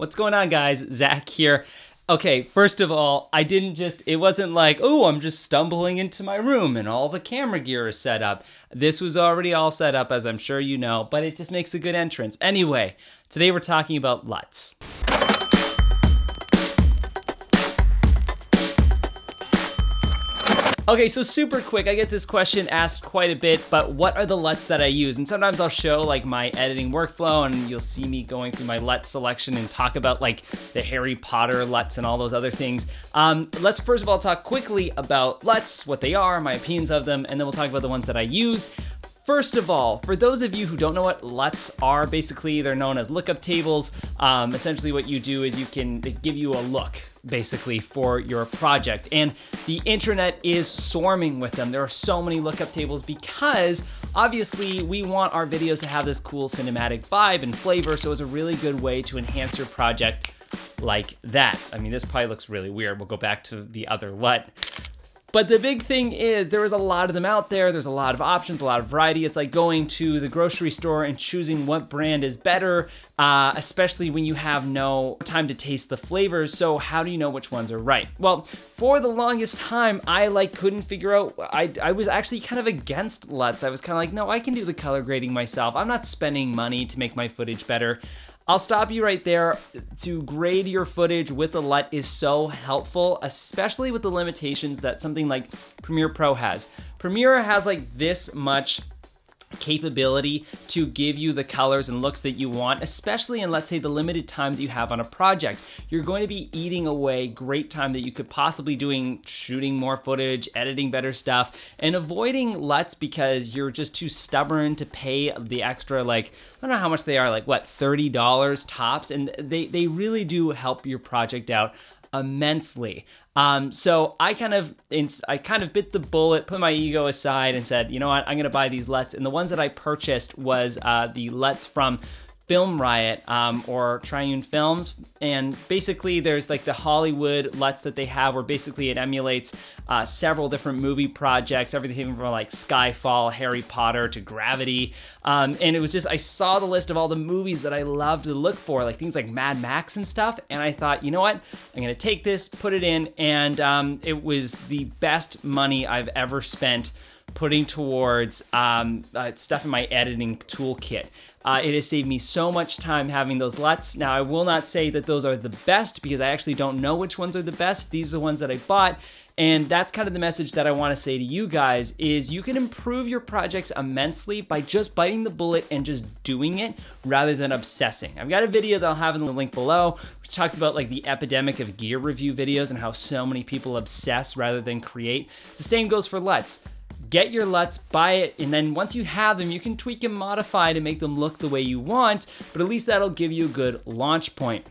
What's going on, guys? Zach here. Okay, first of all, it wasn't like, oh, I'm just stumbling into my room and all the camera gear is set up. This was already all set up, as I'm sure you know, but it just makes a good entrance. Anyway, today we're talking about LUTs. Okay, so super quick, I get this question asked quite a bit, but what are the LUTs that I use? And sometimes I'll show like my editing workflow and you'll see me going through my LUT selection and talk about like the Harry Potter LUTs and all those other things. Let's first of all talk quickly about LUTs, what they are, my opinions of them, and then we'll talk about the ones that I use. First of all, for those of you who don't know what LUTs are, basically they're known as lookup tables. Essentially what you do is they give you a look, basically, for your project. And the internet is swarming with them. There are so many lookup tables because obviously we want our videos to have this cool cinematic vibe and flavor, so it's a really good way to enhance your project like that. I mean, this probably looks really weird. We'll go back to the other LUT. But the big thing is there is a lot of them out there. There's a lot of options, a lot of variety. It's like going to the grocery store and choosing what brand is better, especially when you have no time to taste the flavors. So how do you know which ones are right? Well, for the longest time, I couldn't figure out, I was actually kind of against LUTs. I was kind of like, no, I can do the color grading myself. I'm not spending money to make my footage better. I'll stop you right there. To grade your footage with a LUT is so helpful, especially with the limitations that something like Premiere Pro has. Premiere has like this much capability to give you the colors and looks that you want, especially in, let's say, the limited time that you have on a project. You're going to be eating away great time that you could possibly doing shooting more footage, editing better stuff, and avoiding LUTs because you're just too stubborn to pay the extra, like, I don't know how much they are, like what, $30 tops, and they really do help your project out immensely. So I kind of bit the bullet, put my ego aside and said, you know what, I'm gonna buy these LUTs. And the ones that I purchased was the LUTs from Riot or Triune films, and basically there's like the Hollywood LUTs that they have where basically it emulates several different movie projects, everything from like Skyfall, Harry Potter to Gravity, and it was just, I saw the list of all the movies that I love to look for, like things like Mad Max and stuff, and I thought, you know what, I'm gonna take this, put it in, and it was the best money I've ever spent putting towards stuff in my editing toolkit. It has saved me so much time having those LUTs. Now, I will not say that those are the best because I actually don't know which ones are the best. These are the ones that I bought. And that's kind of the message that I want to say to you guys is you can improve your projects immensely by just biting the bullet and just doing it rather than obsessing. I've got a video that I'll have in the link below which talks about like the epidemic of gear review videos and how so many people obsess rather than create. The same goes for LUTs. Get your LUTs, buy it, and then once you have them, you can tweak and modify to make them look the way you want, but at least that'll give you a good launch point.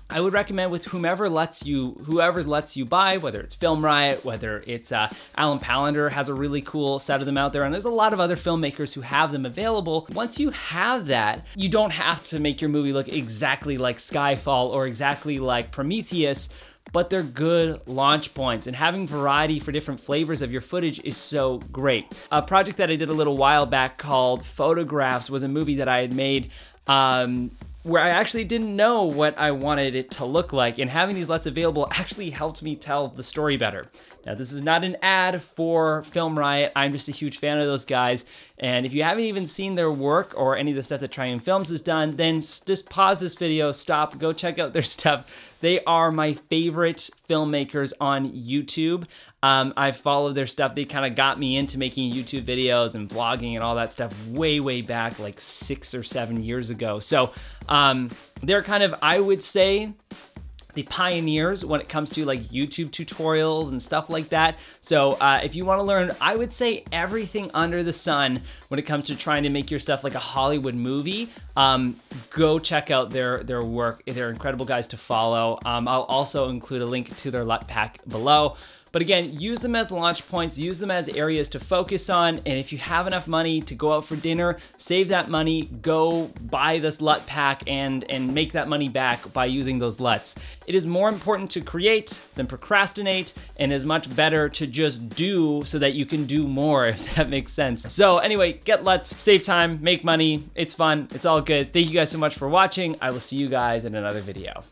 I would recommend with whoever's LUTs you buy, whether it's Riot, whether it's Alan Palander has a really cool set of them out there, and there's a lot of other filmmakers who have them available. Once you have that, you don't have to make your movie look exactly like Skyfall or exactly like Prometheus, but they're good launch points, and having variety for different flavors of your footage is so great. A project that I did a little while back called Photographs was a movie that I had made where I actually didn't know what I wanted it to look like, and having these LUTs available actually helped me tell the story better. Now, this is not an ad for Riot. I'm just a huge fan of those guys, and if you haven't even seen their work or any of the stuff that Triune Films has done, then just pause this video, stop, go check out their stuff. They are my favorite filmmakers on YouTube. I've followed their stuff. They kind of got me into making YouTube videos and vlogging and all that stuff way back, like 6 or 7 years ago. So they're kind of, I would say, the pioneers when it comes to like YouTube tutorials and stuff like that. So if you want to learn, I would say everything under the sun when it comes to trying to make your stuff like a Hollywood movie, go check out their work. They're incredible guys to follow. I'll also include a link to their LUT pack below. But again, use them as launch points, use them as areas to focus on, and if you have enough money to go out for dinner, save that money, go buy this LUT pack and make that money back by using those LUTs. It is more important to create than procrastinate, and is much better to just do so that you can do more, if that makes sense. So anyway, get LUTs, save time, make money, it's fun, it's all good. Thank you guys so much for watching. I will see you guys in another video.